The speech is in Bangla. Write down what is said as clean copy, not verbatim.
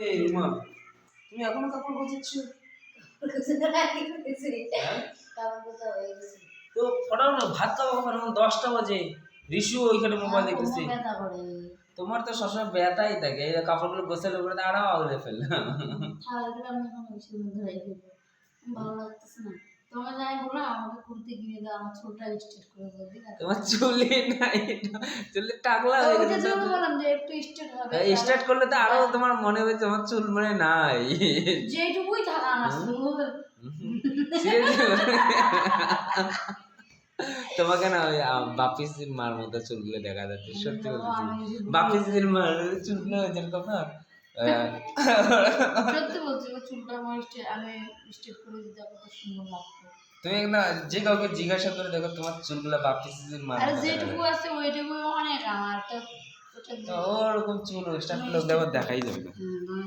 এই রুমা, তুমি এখনো কাপড় গোছাচ্ছ? হ্যাঁ? তো ফটাও না, ভাত খাবো কখন? এখন 10টা বাজে। রিশু ওইখানে মোবাইল দেখতেছে। তোমার তো সবসময় ব্যথাই থাকে, এই কাপড়গুলো গোছালে উপরে আরো আউলে ফেল। তোমার চুলে নাই, চুলে টাকলা হয়ে গেছে। স্টার্ট করলে তো আরো তোমার মনে হবে তোমার চুল মনে নাই। যেটুকুই থাকা না তোমাকে না ওই বাপিসির মার মতো চুলগুলো দেখা যাচ্ছে, সত্যি বলছি। বাপিসির মার চুলগুলো যেরকম না, সত্যি বলছি, চুলটা আমি স্ট্রেট করে দিতে কত সুন্দর লাগতো। তুমি না যে কাউকে জিজ্ঞাসা করে দেখো তোমার চুলগুলো বাপিসির মার আর মতো যেটুকু আছে ওইটুকু অনেক আমার তো ওরকম চুল স্টার্ট করলে দেখাই যাবে না।